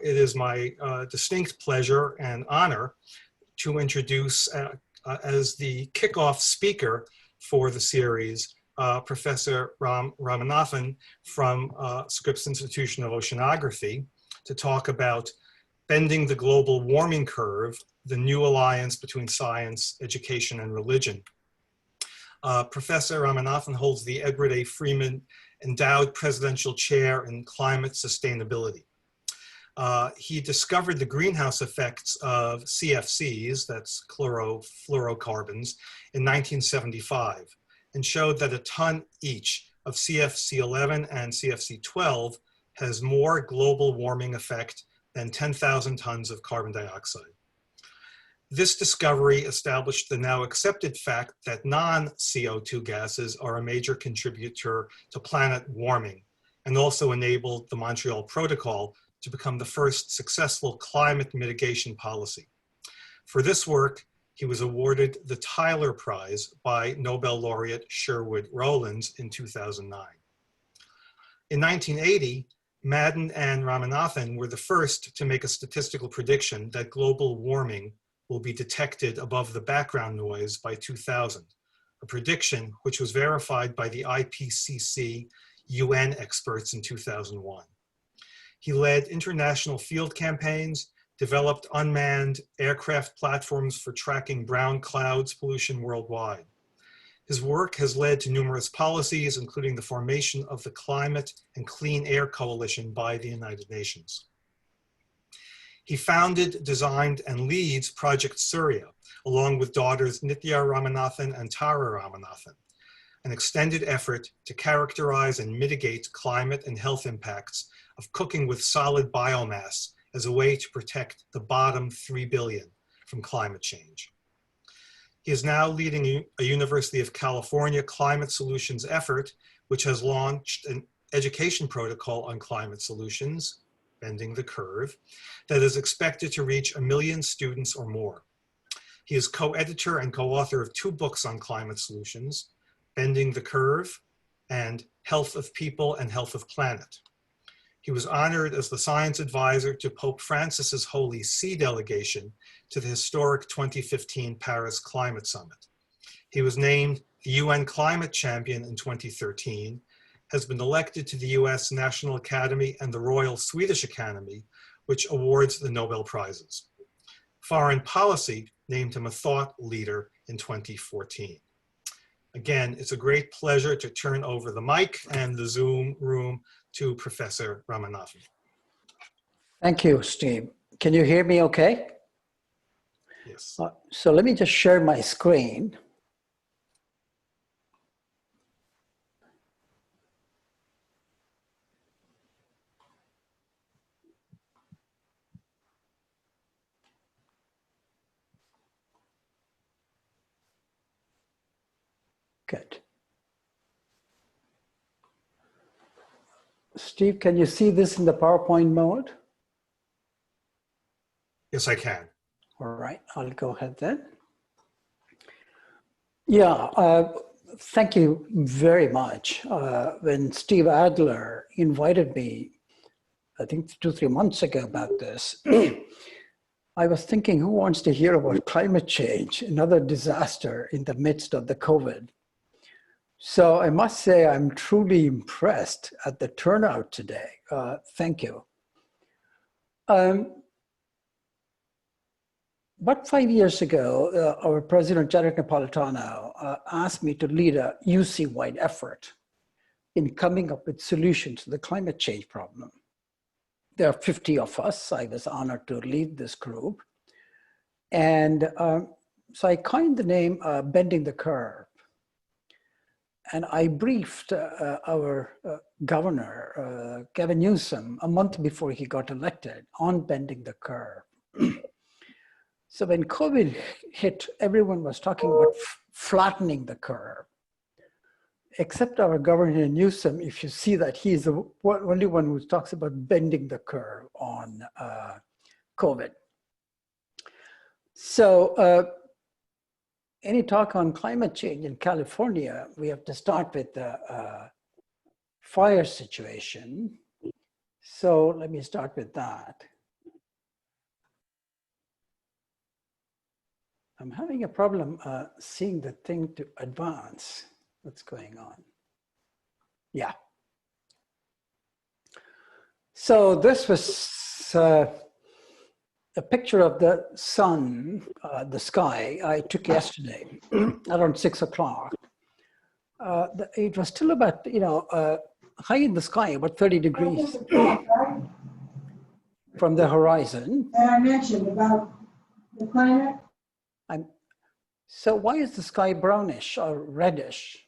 it is my distinct pleasure and honor to introduce as the kickoff speaker for the series, Professor Ramanathan from Scripps Institution of Oceanography, to talk about Bending the Global Warming Curve, the New Alliance Between Science, Education, and Religion. Professor Ramanathan holds the Edward A. Freeman Endowed Presidential Chair in Climate Sustainability. He discovered the greenhouse effects of CFCs, that's chlorofluorocarbons, in 1975, and showed that a ton each of CFC11 and CFC12 has more global warming effect than 10,000 tons of carbon dioxide. This discovery established the now accepted fact that non-CO2 gases are a major contributor to planet warming, and also enabled the Montreal Protocol to become the first successful climate mitigation policy. For this work, he was awarded the Tyler Prize by Nobel laureate Sherwood Rowlands in 2009. In 1980, Madden and Ramanathan were the first to make a statistical prediction that global warming will be detected above the background noise by 2000, a prediction which was verified by the IPCC UN experts in 2001. He led international field campaigns, developed unmanned aircraft platforms for tracking brown clouds pollution worldwide. His work has led to numerous policies, including the formation of the Climate and Clean Air Coalition by the United Nations. He founded, designed, and leads Project Surya, along with daughters Nitya Ramanathan and Tara Ramanathan, an extended effort to characterize and mitigate climate and health impacts of cooking with solid biomass as a way to protect the bottom 3 billion from climate change. He is now leading a University of California climate solutions effort, which has launched an education protocol on climate solutions, Bending the Curve, that is expected to reach 1 million students or more. He is co-editor and co-author of 2 books on climate solutions, Bending the Curve and Health of People and Health of Planet. He was honored as the science advisor to Pope Francis's Holy See delegation to the historic 2015 Paris Climate Summit. He was named the UN Climate Champion in 2013, has been elected to the US National Academy and the Royal Swedish Academy, which awards the Nobel Prizes. Foreign Policy named him a thought leader in 2014. Again, it's a great pleasure to turn over the mic and the Zoom room to Professor Ramanathan. Thank you, Steve. Can you hear me okay? Yes. So let me just share my screen. Good. Steve, can you see this in the PowerPoint mode? Yes, I can. All right, I'll go ahead then. Yeah, thank you very much. When Steve Adler invited me, I think 2-3 months ago about this, I was thinking, who wants to hear about climate change, another disaster in the midst of the COVID? So I must say I'm truly impressed at the turnout today. Thank you. About 5 years ago, our president, Janet Napolitano, asked me to lead a UC-wide effort in coming up with solutions to the climate change problem. There are 50 of us. I was honored to lead this group. And so I coined the name Bending the Curve. And I briefed our governor, Gavin Newsom, a month before he got elected on bending the curve. So when COVID hit, everyone was talking about flattening the curve. Except our governor Newsom, if you see that, he's the only one who talks about bending the curve on COVID. So any talk on climate change in California, we have to start with the fire situation. So let me start with that. I'm having a problem seeing the thing to advance. What's going on? Yeah. So this was a picture of the sun, the sky, I took yesterday around 6 o'clock. It was still about, high in the sky, about 30 degrees from the horizon. And I mentioned about the climate. So why is the sky brownish or reddish?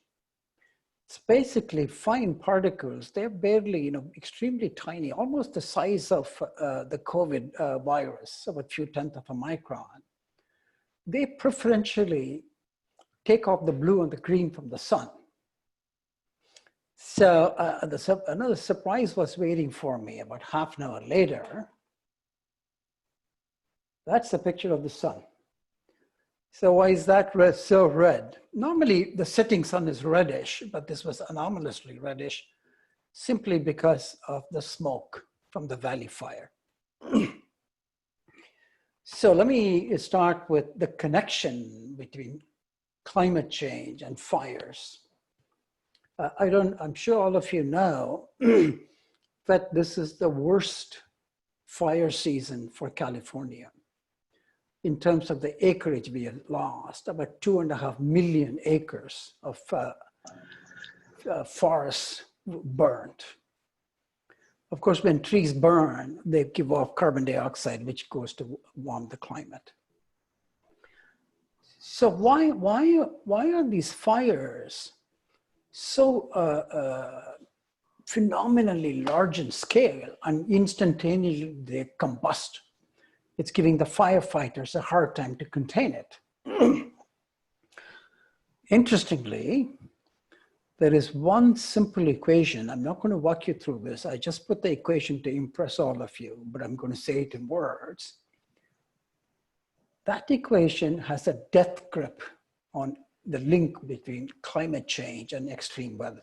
It's basically fine particles. They're barely, extremely tiny, almost the size of the COVID virus, of a few tenths of a micron. They preferentially take off the blue and the green from the sun. So another surprise was waiting for me about half an hour later. That's the picture of the sun. So why is that so red? Normally the setting sun is reddish, but this was anomalously reddish simply because of the smoke from the valley fire. So let me start with the connection between climate change and fires. I'm sure all of you know that this is the worst fire season for California. In terms of the acreage we have lost, about 2.5 million acres of forests burned. Of course, when trees burn, they give off carbon dioxide, which goes to warm the climate. So why are these fires so phenomenally large in scale and instantaneously they combust? It's giving the firefighters a hard time to contain it. Interestingly, there is one simple equation. I'm not going to walk you through this. I just put the equation to impress all of you, but I'm going to say it in words. That equation has a death grip on the link between climate change and extreme weather.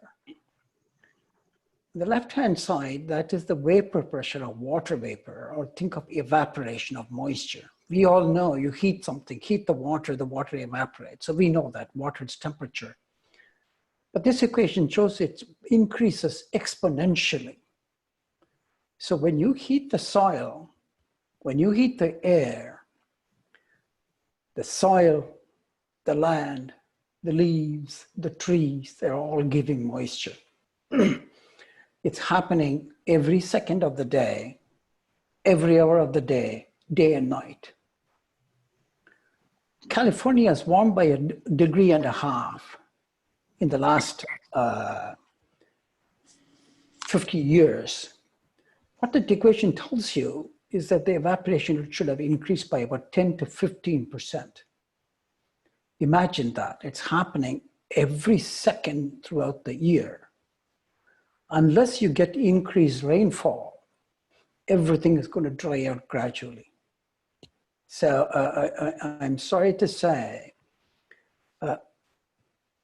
The left-hand side, that is the vapor pressure of water vapor, or think of evaporation of moisture. We all know you heat something, heat the water evaporates. So we know that water's temperature. But this equation shows it increases exponentially. So when you heat the soil, when you heat the air, the soil, the land, the leaves, the trees, they're all giving moisture. It's happening every second of the day, every hour of the day, day and night. California is warmed by 1.5 degrees in the last 50 years. What the equation tells you is that the evaporation should have increased by about 10 to 15%. Imagine that. It's happening every second throughout the year. Unless you get increased rainfall, everything is going to dry out gradually. So I'm sorry to say,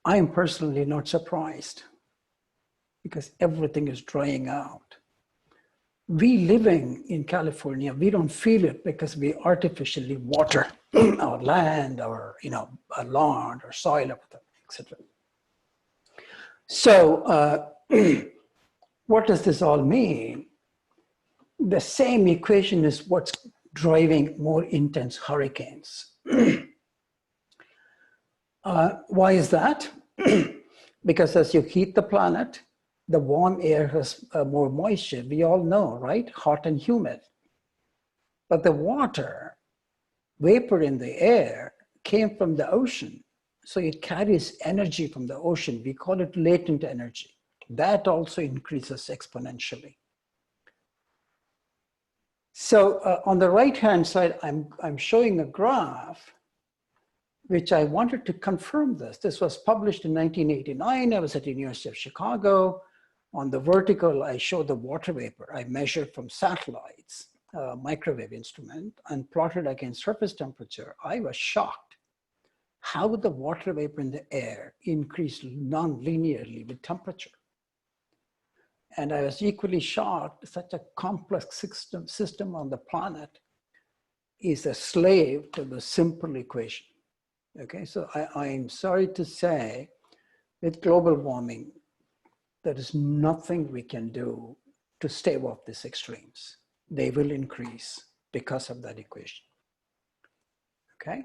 I'm personally not surprised because everything is drying out. We living in California, we don't feel it because we artificially water our land, our our lawn, or soil, etc. So what does this all mean? The same equation is what's driving more intense hurricanes. Why is that? Because as you heat the planet, the warm air has more moisture. We all know, right? Hot and humid. But the water, vapor in the air, came from the ocean. So it carries energy from the ocean. We call it latent energy. That also increases exponentially. So on the right-hand side, I'm showing a graph which I wanted to confirm this. This was published in 1989. I was at the University of Chicago. On the vertical, I show the water vapor. I measured from satellites, microwave instrument, and plotted against surface temperature. I was shocked how the water vapor in the air increased non-linearly with temperature. And I was equally shocked, such a complex system on the planet is a slave to the simple equation. Okay, so I'm sorry to say, with global warming, there is nothing we can do to stave off these extremes. They will increase because of that equation. Okay?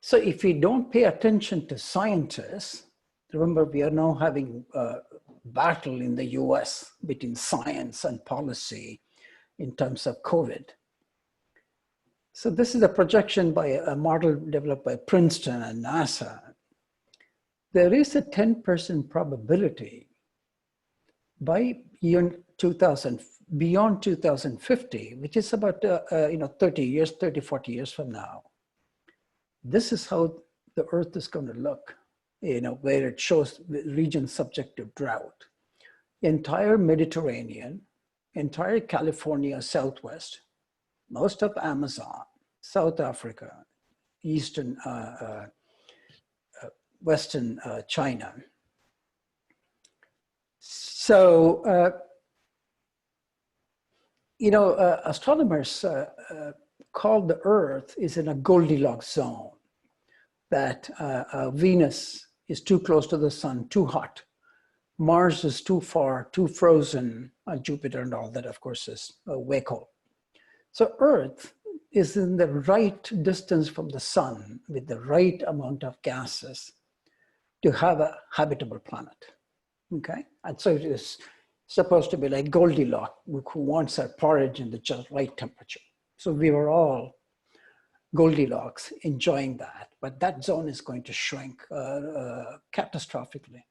So if we don't pay attention to scientists, remember we are now having a battle in the US between science and policy in terms of COVID. So this is a projection by a model developed by Princeton and NASA. There is a 10% probability by year 2000, beyond 2050, which is about 30 years, 30, 40 years from now. This is how the Earth is going to look, where it shows regions subject to drought. Entire Mediterranean, entire California Southwest, most of Amazon, South Africa, Eastern, Western China. So, astronomers call the Earth is in a Goldilocks zone, that Venus is too close to the sun, too hot. Mars is too far, too frozen, and Jupiter and all that, of course, is way cold. So Earth is in the right distance from the sun with the right amount of gases to have a habitable planet, okay? And so it is supposed to be like Goldilocks, who wants her porridge in the just right temperature. So we were all Goldilocks enjoying that, but that zone is going to shrink catastrophically.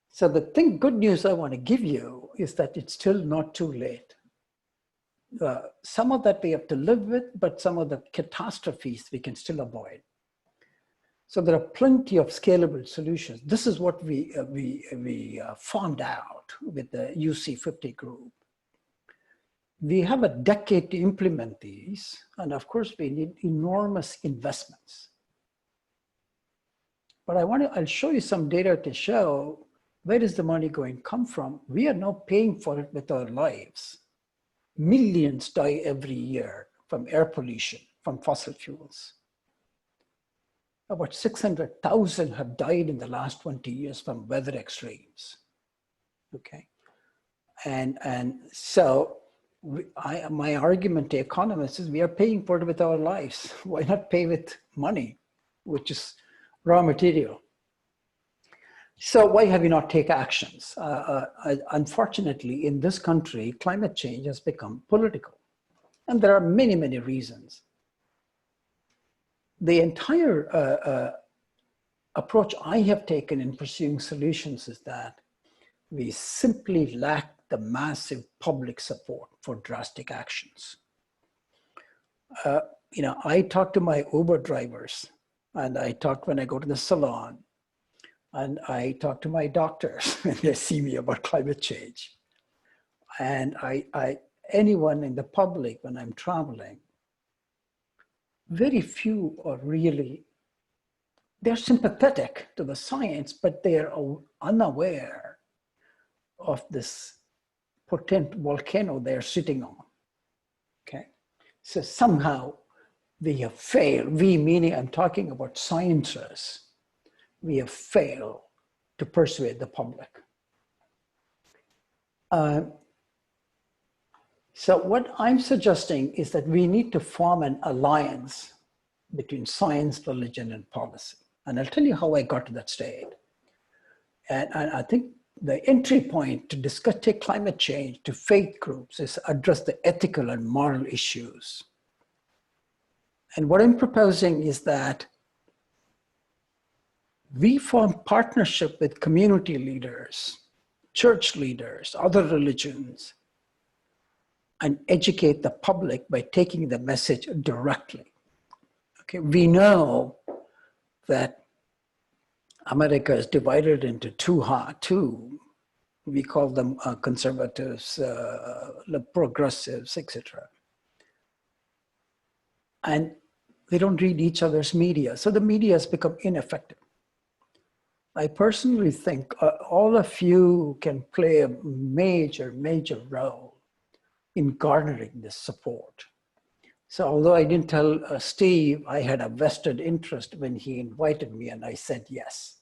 So the good news I want to give you is that it's still not too late. Some of that we have to live with, but some of the catastrophes we can still avoid. So there are plenty of scalable solutions. This is what we found out with the UC50 group. We have a decade to implement these, and of course we need enormous investments. But I'll show you some data to show where is the money going to come from. We are now paying for it with our lives. Millions die every year from air pollution, from fossil fuels. About 600,000 have died in the last 20 years from weather extremes, okay? And so my argument to economists is we are paying for it with our lives. Why not pay with money, which is raw material? So why have we not taken actions? Unfortunately, in this country, climate change has become political. And there are many, many reasons. The entire approach I have taken in pursuing solutions is that we simply lack the massive public support for drastic actions. I talk to my Uber drivers, and I talk when I go to the salon, and I talk to my doctors when they see me about climate change. And anyone in the public when I'm traveling, very few are really, they're sympathetic to the science, but they're unaware of this potent volcano they're sitting on, okay? So somehow we have failed, we meaning I'm talking about scientists, we have failed to persuade the public. So what I'm suggesting is that we need to form an alliance between science, religion, and policy. And I'll tell you how I got to that state. And I think the entry point to discuss climate change to faith groups is address the ethical and moral issues. And what I'm proposing is that we form partnership with community leaders, church leaders, other religions, and educate the public by taking the message directly. Okay, we know that America is divided into two, we call them conservatives, progressives, etc. And they don't read each other's media, so the media has become ineffective. I personally think all of you can play a major, major role in garnering this support. So although I didn't tell Steve, I had a vested interest when he invited me and I said yes.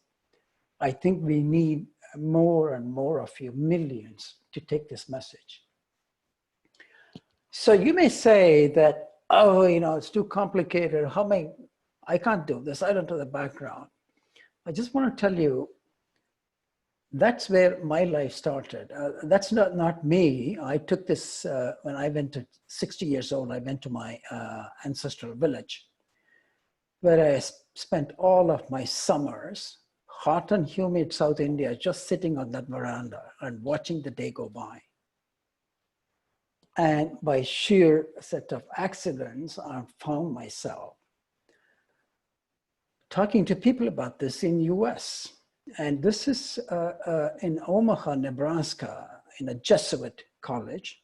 I think we need more and more of you, millions, to take this message. So you may say that, oh, you know, it's too complicated. I can't do this. I don't know the background. I just want to tell you, that's where my life started. That's not me. I took this, when I went to 60 years old, I went to my ancestral village where I spent all of my summers, hot and humid South India, just sitting on that veranda and watching the day go by. And by sheer set of accidents, I found myself talking to people about this in the US. And this is in Omaha, Nebraska, in a Jesuit college.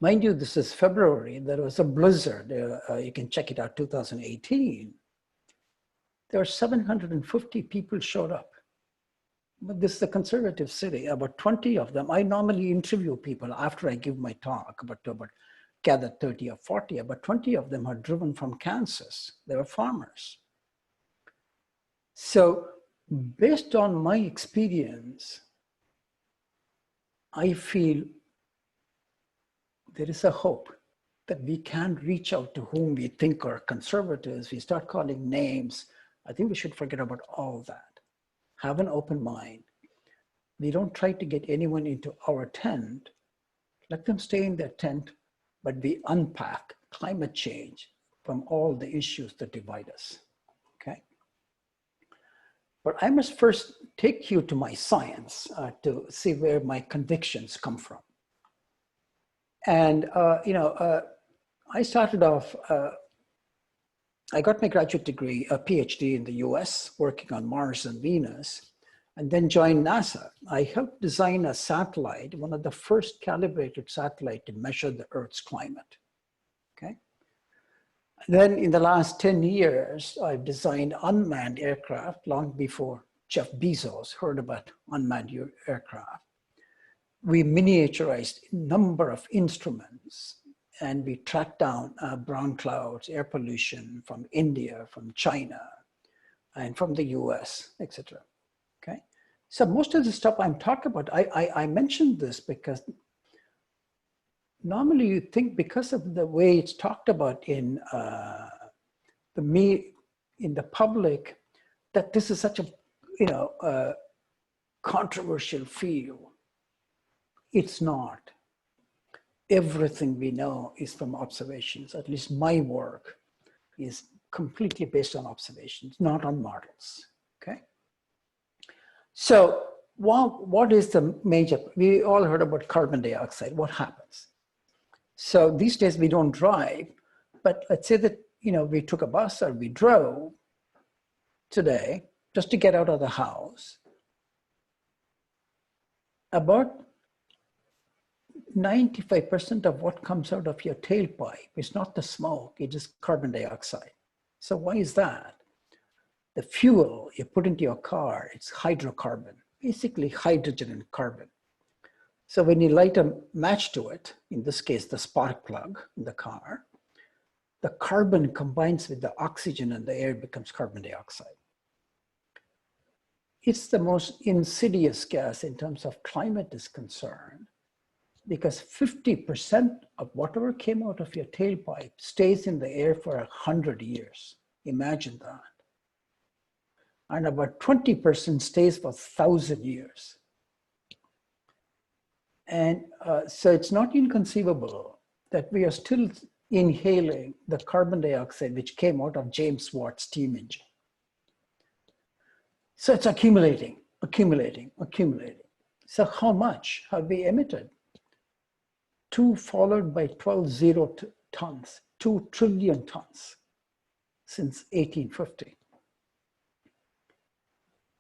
Mind you, this is February. There was a blizzard. You can check it out, 2018. There were 750 people showed up. But this is a conservative city. About 20 of them, I normally interview people after I give my talk, about gather 30 or 40. About 20 of them had driven from Kansas. They were farmers. So based on my experience, I feel there is a hope that we can reach out to whom we think are conservatives. We start calling names. I think we should forget about all that. Have an open mind. We don't try to get anyone into our tent. Let them stay in their tent, but we unpack climate change from all the issues that divide us, okay? But I must first take you to my science to see where my convictions come from. And, I started off, I got my graduate degree, a PhD in the US, working on Mars and Venus, and then joined NASA. I helped design a satellite, one of the first calibrated satellites to measure the Earth's climate, okay? Then in the last 10 years, I've designed unmanned aircraft long before Jeff Bezos heard about unmanned aircraft. We miniaturized a number of instruments and we tracked down brown clouds, air pollution from India, from China, and from the US, etc. Okay, so most of the stuff I'm talking about, I mentioned this because normally you think because of the way it's talked about in the public, that this is such a controversial field. It's not. Everything we know is from observations. At least my work is completely based on observations, not on models, okay? So what is the major, we all heard about carbon dioxide, what happens? So these days we don't drive, but let's say that, we took a bus or we drove today just to get out of the house. About 95% of what comes out of your tailpipe is not the smoke, it is carbon dioxide. So why is that? The fuel you put into your car, it's hydrocarbon, basically hydrogen and carbon. So when you light a match to it, in this case, the spark plug in the car, the carbon combines with the oxygen and the air becomes carbon dioxide. It's the most insidious gas in terms of climate is concerned, because 50% of whatever came out of your tailpipe stays in the air for 100 years. Imagine that. And about 20% stays for 1,000 years. And so it's not inconceivable that we are still inhaling the carbon dioxide which came out of James Watt's steam engine. So it's accumulating, accumulating, accumulating. So how much have we emitted? 2 followed by 12 tons, 2 trillion tons since 1850.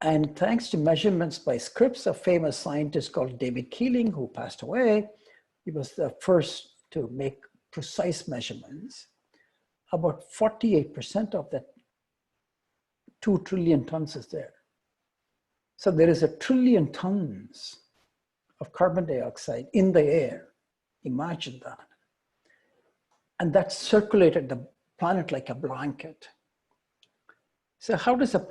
And thanks to measurements by Scripps, a famous scientist called David Keeling, who passed away, he was the first to make precise measurements. About 48% of that 2 trillion tons is there. So there is 1 trillion tons of carbon dioxide in the air. Imagine that. And that circulated the planet like a blanket. So how does a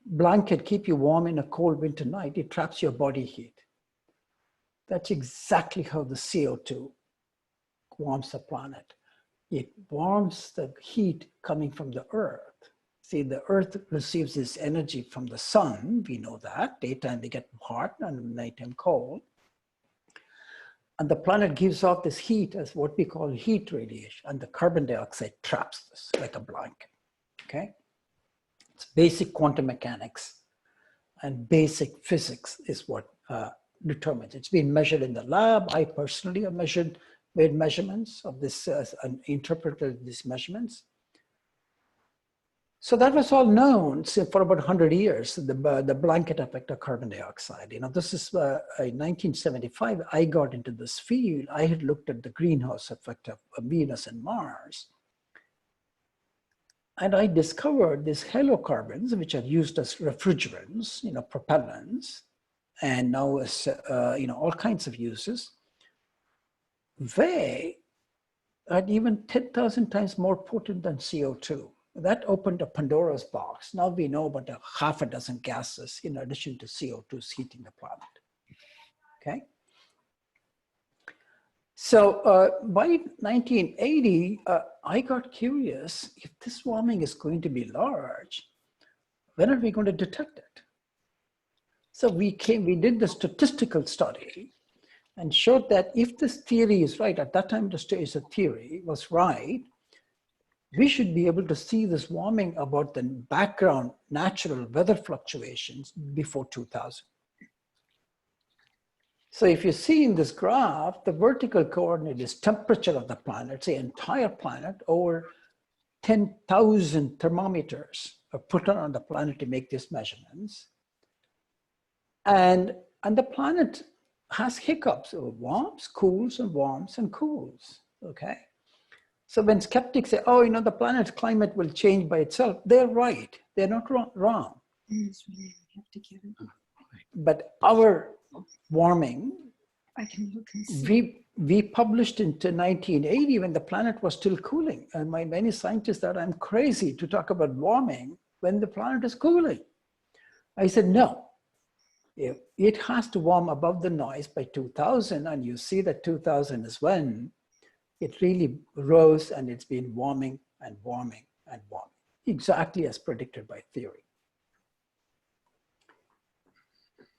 blanket keep you warm in a cold winter night? It traps your body heat. That's exactly how the CO2 warms the planet. It warms the heat coming from the earth. See, the earth receives this energy from the sun. We know that. Daytime they get hot and nighttime cold. And the planet gives off this heat as what we call heat radiation. And the carbon dioxide traps this like a blanket, okay? It's basic quantum mechanics and basic physics is what determines. It's been measured in the lab. I personally have made measurements of this and interpreted these measurements. So that was all known for about 100 years, the blanket effect of carbon dioxide. You know, this is in 1975, I got into this field. I had looked at the greenhouse effect of Venus and Mars. And I discovered these halocarbons, which are used as refrigerants, you know, propellants, and now as, you know, all kinds of uses. They are even 10,000 times more potent than CO2. That opened a Pandora's box. Now we know about half a dozen gases in addition to CO2 heating the planet, okay? So by 1980, I got curious, if this warming is going to be large, when are we going to detect it? So we did the statistical study and showed that if this theory is right, at that time the theory was right, we should be able to see this warming about the background natural weather fluctuations before 2000. So if you see in this graph, the vertical coordinate is temperature of the planet, the entire planet, over 10,000 thermometers are put on the planet to make these measurements. And the planet has hiccups, it warms, cools, and warms and cools, okay? So when skeptics say, oh, you know, the planet's climate will change by itself, they're right. They're not wrong. But our warming, I can look and see. we published into 1980 when the planet was still cooling. And many scientists thought I'm crazy to talk about warming when the planet is cooling. I said, no. It has to warm above the noise by 2000. And you see that 2000 is when it really rose and it's been warming and warming and warming, exactly as predicted by theory.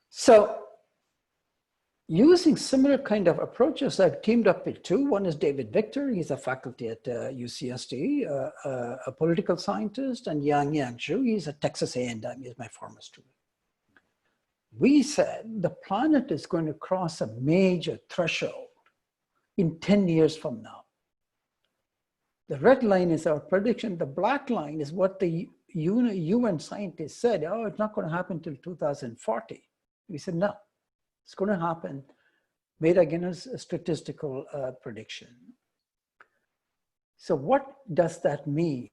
So using similar kind of approaches, I've teamed up with two. One is David Victor, he's a faculty at UCSD, a political scientist, and Yang Zhu, he's a Texas A&M, he's my former student. We said the planet is going to cross a major threshold in 10 years from now. The red line is our prediction. The black line is what the UN scientists said, oh, it's not going to happen till 2040. We said, no, it's going to happen, made again as a statistical prediction. So what does that mean?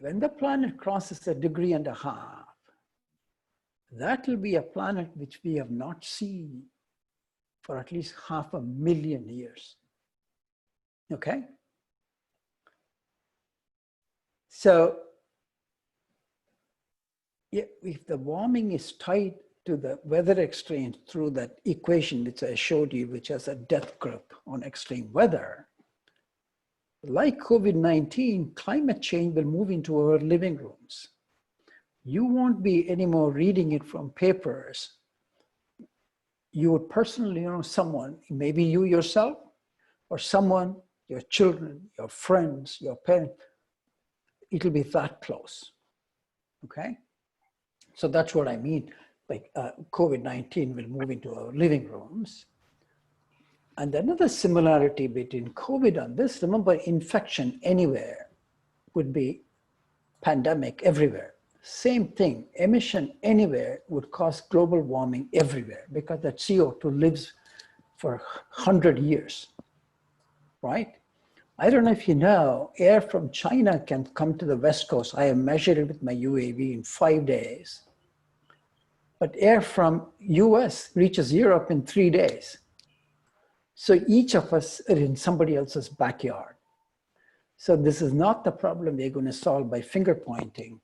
When the planet crosses 1.5 degrees, that will be a planet which we have not seen for at least 500,000 years, okay? So if the warming is tied to the weather extremes through that equation which I showed you, which has a death grip on extreme weather, like COVID-19, climate change will move into our living rooms. You won't be anymore reading it from papers. You would personally know someone, maybe you yourself, or someone, your children, your friends, your parents, it'll be that close, okay? So that's what I mean, like COVID-19 will move into our living rooms. And another similarity between COVID and this, remember, infection anywhere would be pandemic everywhere. Same thing, emission anywhere would cause global warming everywhere because that CO2 lives for 100 years, right? I don't know if you know, air from China can come to the West Coast. I have measured it with my UAV in 5 days. but air from US reaches Europe in 3 days. So each of us are in somebody else's backyard. So this is not the problem we're going to solve by finger pointing.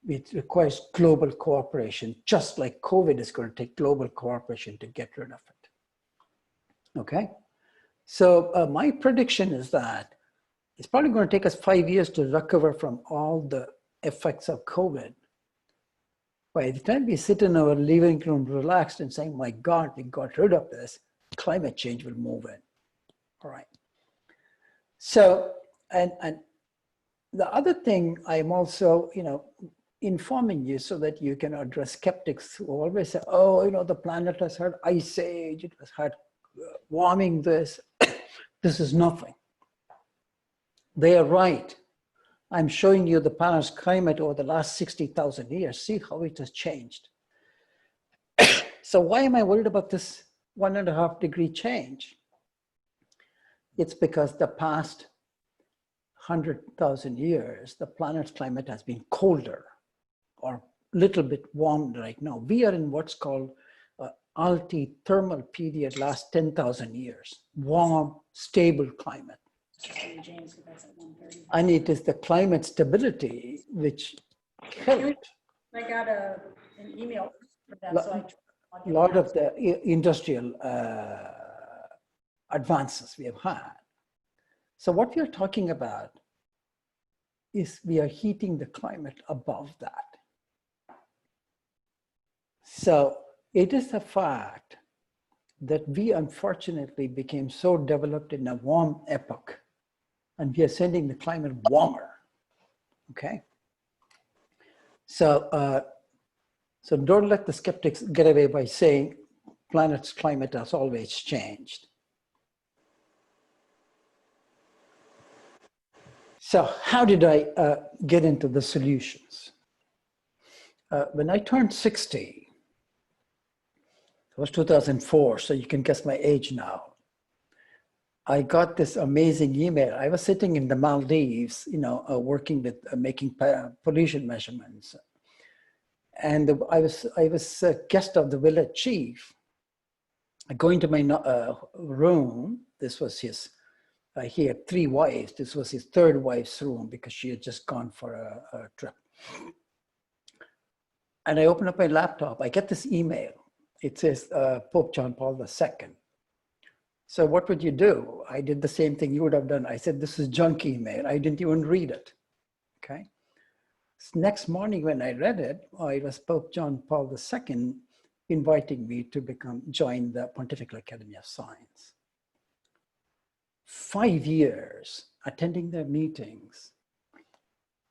It requires global cooperation, just like COVID is going to take global cooperation to get rid of it. Okay? So my prediction is that it's probably going to take us 5 years to recover from all the effects of COVID. By the time we sit in our living room relaxed and saying, my God, we got rid of this, climate change will move in. All right. So, and the other thing I'm also, informing you so that you can address skeptics who always say, oh, the planet has had ice age, it has had warming this. This is nothing. They are right. I'm showing you the planet's climate over the last 60,000 years. See how it has changed. So why am I worried about this 1.5 degree change? It's because the past 100,000 years, the planet's climate has been colder or a little bit warm right now. We are in what's called altithermal period last 10,000 years. Warm, stable climate. And it is the climate stability which helped. I got an email for that, so a lot of the industrial advances we have had. So what we are talking about is we are heating the climate above that. So it is a fact that we unfortunately became so developed in a warm epoch, and we are sending the climate warmer, okay? So, so don't let the skeptics get away by saying planet's climate has always changed. So how did I get into the solutions? When I turned 60, it was 2004, so you can guess my age now. I got this amazing email. I was sitting in the Maldives, working with making pollution measurements. And I was a guest of the village chief. Going to my room, this was his, he had 3 wives. This was his 3rd wife's room because she had just gone for a trip. And I open up my laptop, I get this email. It says Pope John Paul II. So what would you do? I did the same thing you would have done. I said, this is junk email. I didn't even read it, okay? So next morning when I read it, it was Pope John Paul II inviting me to join the Pontifical Academy of Science. 5 years attending their meetings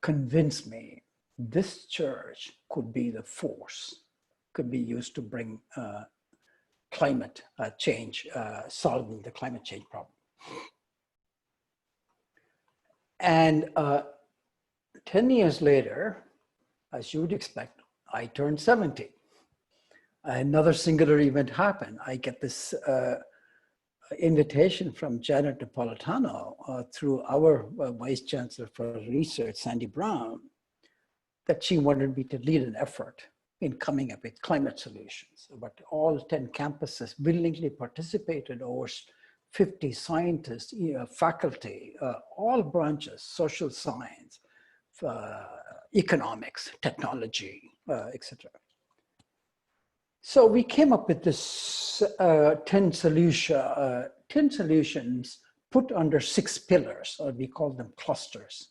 convinced me this church could be the force, could be used to bring climate change, solving the climate change problem. And 10 years later, as you would expect, I turned 70. Another singular event happened. I get this invitation from Janet Napolitano through our Vice Chancellor for Research, Sandy Brown, that she wanted me to lead an effort in coming up with climate solutions. But all 10 campuses willingly participated, over 50 scientists, faculty, all branches, social science, economics, technology, etc. So we came up with this 10 solutions put under 6 pillars, or we call them clusters.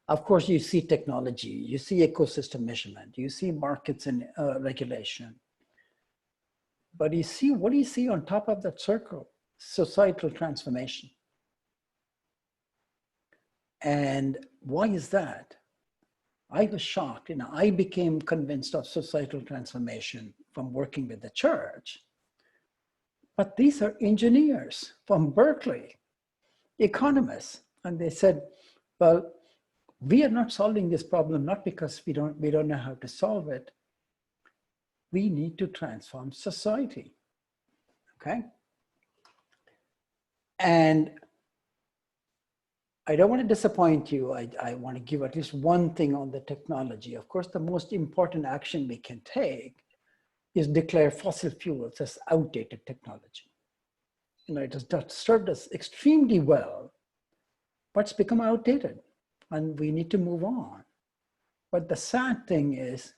Of course, you see technology, you see ecosystem measurement, you see markets and regulation. But you see, what do you see on top of that circle? Societal transformation. And why is that? I was shocked. I became convinced of societal transformation from working with the church. But these are engineers from Berkeley, economists. And they said, well, we are not solving this problem, not because we don't know how to solve it. We need to transform society, okay? And I don't want to disappoint you. I want to give at least one thing on the technology. Of course, the most important action we can take is declare fossil fuels as outdated technology. It has served us extremely well, but it's become outdated and we need to move on. But the sad thing is,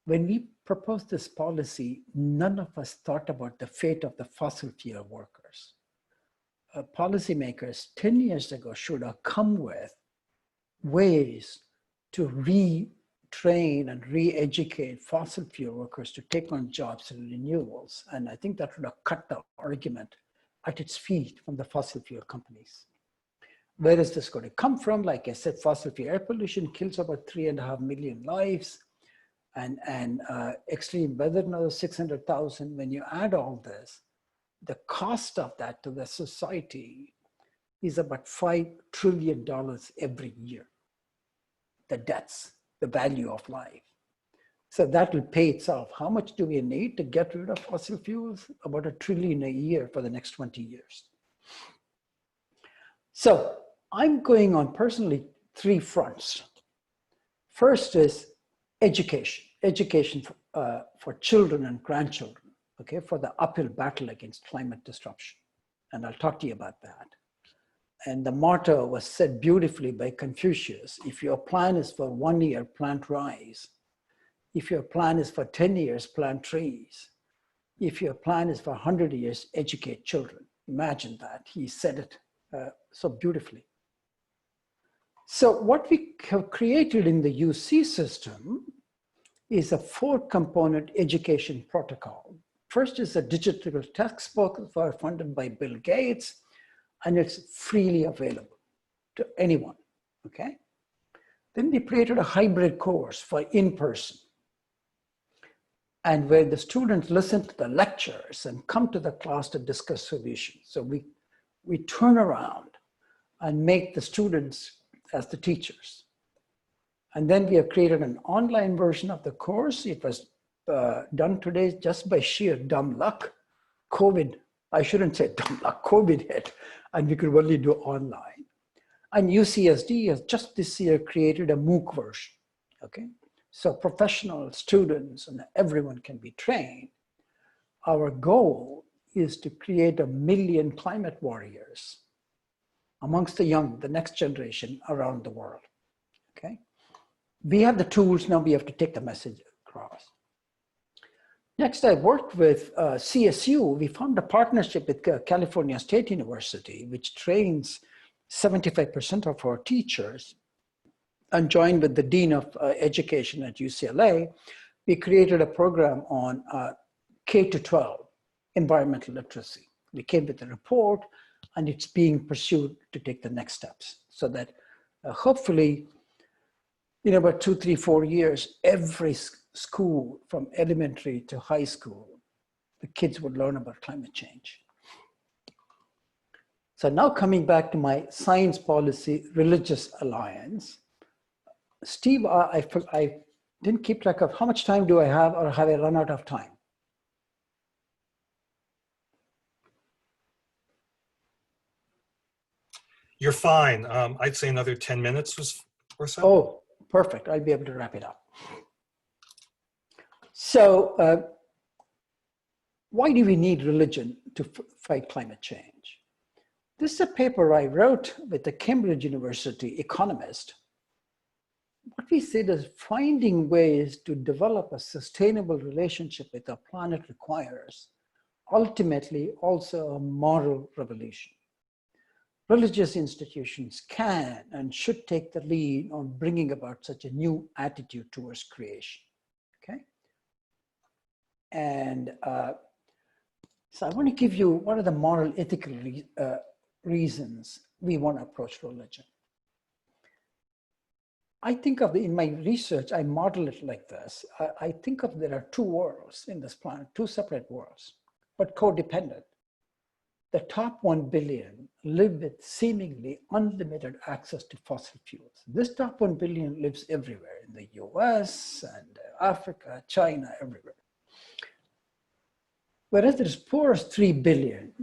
when we proposed this policy, none of us thought about the fate of the fossil fuel workers. Policymakers 10 years ago should have come with ways to retrain and re-educate fossil fuel workers to take on jobs in renewables. And I think that would have cut the argument at its feet from the fossil fuel companies. Where is this going to come from? Like I said, fossil fuel air pollution kills about 3.5 million lives, and extreme weather, another 600,000. When you add all this, the cost of that to the society is about $5 trillion every year. The deaths, the value of life. So that will pay itself. How much do we need to get rid of fossil fuels? About $1 trillion a year for the next 20 years. So I'm going on personally 3 fronts. First is education. Education for children and grandchildren, okay, for the uphill battle against climate disruption. And I'll talk to you about that. And the motto was said beautifully by Confucius: if your plan is for 1 year, plant rice. If your plan is for 10 years, plant trees. If your plan is for 100 years, educate children. Imagine that. He said it so beautifully. So what we have created in the UC system is a 4-component education protocol. First is a digital textbook funded by Bill Gates, and it's freely available to anyone, okay? Then we created a hybrid course for in-person, and where the students listen to the lectures and come to the class to discuss solutions. So we turn around and make the students as the teachers. And then we have created an online version of the course. It was done today just by sheer dumb luck. COVID, I shouldn't say dumb luck, COVID hit, and we could only do online. And UCSD has just this year created a MOOC version, okay? So professional students and everyone can be trained. Our goal is to create 1 million climate warriors amongst the young, the next generation around the world, okay? We have the tools, now we have to take the message across. Next, I worked with CSU. We formed a partnership with California State University, which trains 75% of our teachers, and joined with the Dean of Education at UCLA. We created a program on K-12 environmental literacy. We came with a report, and it's being pursued to take the next steps so that hopefully, in about 2, 3, 4 years, every school from elementary to high school, the kids would learn about climate change. So now coming back to my science policy religious alliance, Steve, I didn't keep track of how much time do I have, or have I run out of time? You're fine. I'd say another 10 minutes or so. Oh, perfect. I'll be able to wrap it up. So why do we need religion to fight climate change? This is a paper I wrote with the Cambridge University economist. What we said is finding ways to develop a sustainable relationship with our planet requires ultimately also a moral revolution. Religious institutions can and should take the lead on bringing about such a new attitude towards creation, okay? And so I want to give you one of the moral ethical reasons we want to approach religion. I think of, in my research, I model it like this. I think of there are 2 worlds in this planet, 2 separate worlds, but codependent. The top 1 billion live with seemingly unlimited access to fossil fuels. This top 1 billion lives everywhere, in the US and Africa, China, everywhere. Whereas there's poorest 3 billion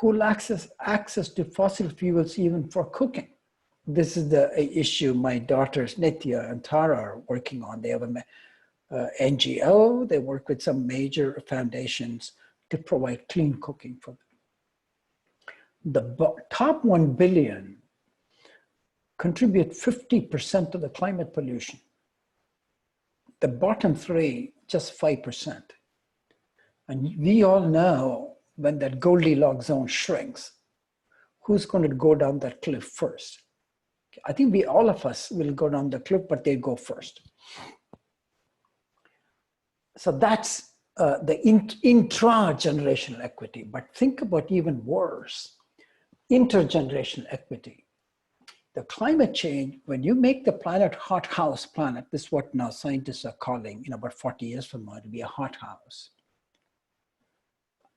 who lacks access to fossil fuels even for cooking. This is the issue my daughters Nitya and Tara are working on. They have a NGO. They work with some major foundations to provide clean cooking for them. The top 1 billion contribute 50% to the climate pollution. The bottom 3, just 5%. And we all know when that Goldilocks zone shrinks, who's going to go down that cliff first? I think all of us will go down the cliff, but they go first. So that's the intra-generational equity. But think about even worse, intergenerational equity. The climate change, when you make the planet hothouse planet, this is what now scientists are calling, in about 40 years from now, to be a hothouse.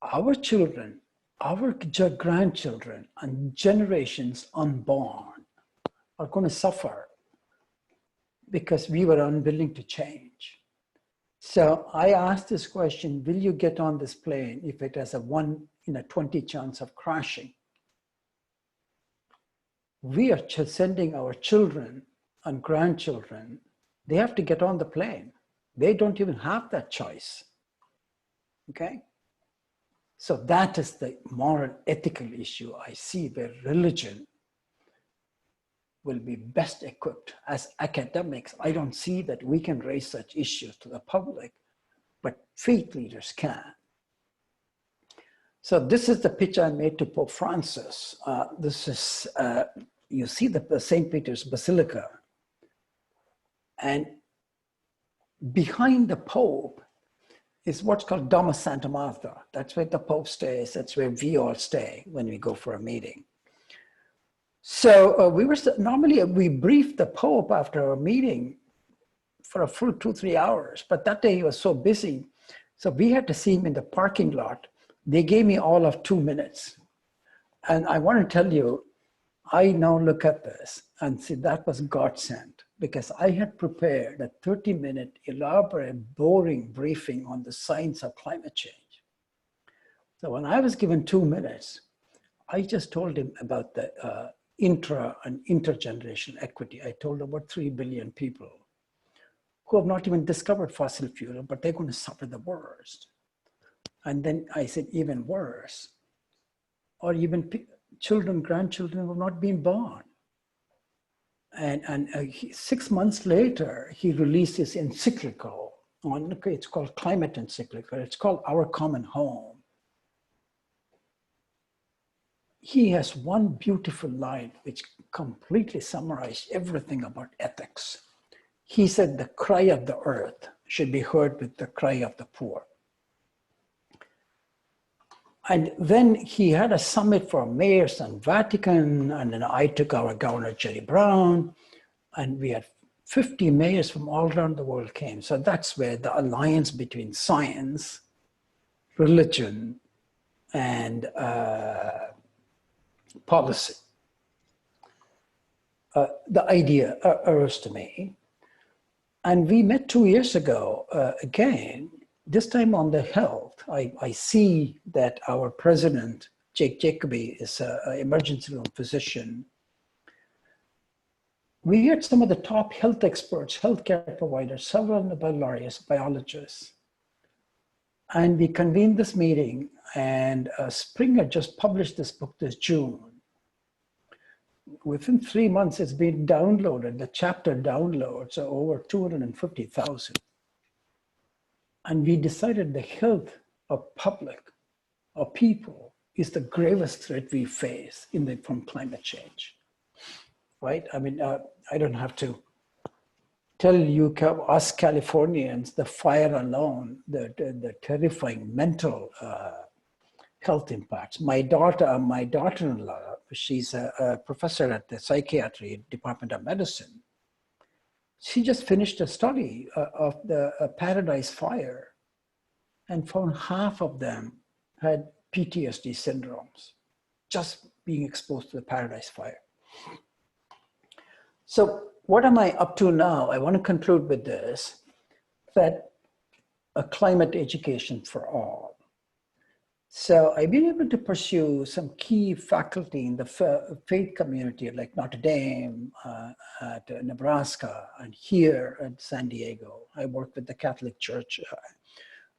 Our children, our grandchildren, and generations unborn are going to suffer because we were unwilling to change. So I asked this question, will you get on this plane if it has a 1 in a 20 chance of crashing? We are sending our children and grandchildren, they have to get on the plane. They don't even have that choice, okay? So that is the moral, ethical issue I see where religion will be best equipped. As academics, I don't see that we can raise such issues to the public, but faith leaders can. So this is the pitch I made to Pope Francis. This is, you see the St. Peter's Basilica. And behind the Pope is what's called Domus Santa Martha. That's where the Pope stays. That's where we all stay when we go for a meeting. So normally we brief the Pope after a meeting for a full 2-3 hours, but that day he was so busy. So we had to see him in the parking lot. They gave me all of 2 minutes. And I want to tell you, I now look at this and see that was God sent, because I had prepared a 30-minute elaborate, boring briefing on the science of climate change. So when I was given 2 minutes, I just told him about the intra and intergenerational equity. I told about 3 billion people who have not even discovered fossil fuel, but they're going to suffer the worst. And then I said, even worse, or even children, grandchildren who have not been born. And 6 months later, he released his encyclical on, it's called Climate Encyclical. It's called Our Common Home. He has one beautiful line which completely summarized everything about ethics. He said the cry of the earth should be heard with the cry of the poor. And then he had a summit for mayors and Vatican, and then I took our governor, Jerry Brown, and we had 50 mayors from all around the world came. So that's where the alliance between science, religion, and policy, the idea arose to me. And we met 2 years ago again, this time on the health. I see that our president, Jake Jacoby, is an emergency room physician. We had some of the top health experts, healthcare providers, several Nobel laureates, biologists. And we convened this meeting, and Springer just published this book this June. Within 3 months, it's been downloaded. The chapter downloads are over 250,000. And we decided the health of public, of people, is the gravest threat we face from climate change, right? I mean, I don't have to tell you, us Californians, the fire alone, the terrifying mental health impacts. My daughter-in-law, she's a professor at the psychiatry department of medicine. She just finished a study of the Paradise Fire and found half of them had PTSD syndromes, just being exposed to the Paradise Fire. So what am I up to now? I want to conclude with this, that a climate education for all. So I've been able to pursue some key faculty in the faith community, like Notre Dame, at Nebraska, and here at San Diego. I work with the Catholic Church,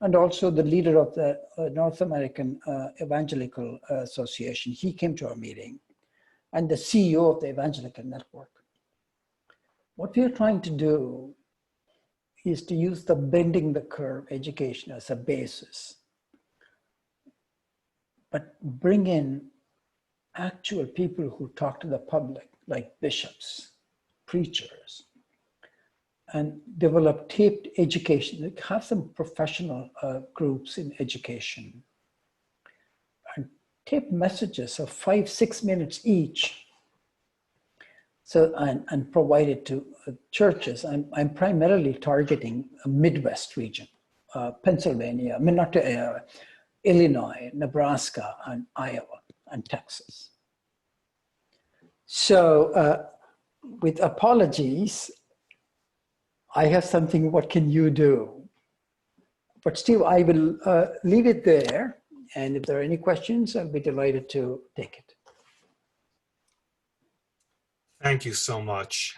and also the leader of the North American Evangelical Association. He came to our meeting, and the CEO of the Evangelical Network. What we are trying to do is to use the bending the curve education as a basis, but bring in actual people who talk to the public, like bishops, preachers, and develop taped education, like have some professional groups in education, and tape messages of 5-6 minutes each. So, and provide it to churches. I'm primarily targeting a Midwest region, Pennsylvania, I mean, not Illinois, Nebraska, and Iowa, and Texas. So with apologies, I have something, what can you do? But Steve, I will leave it there. And if there are any questions, I'll be delighted to take it. Thank you so much.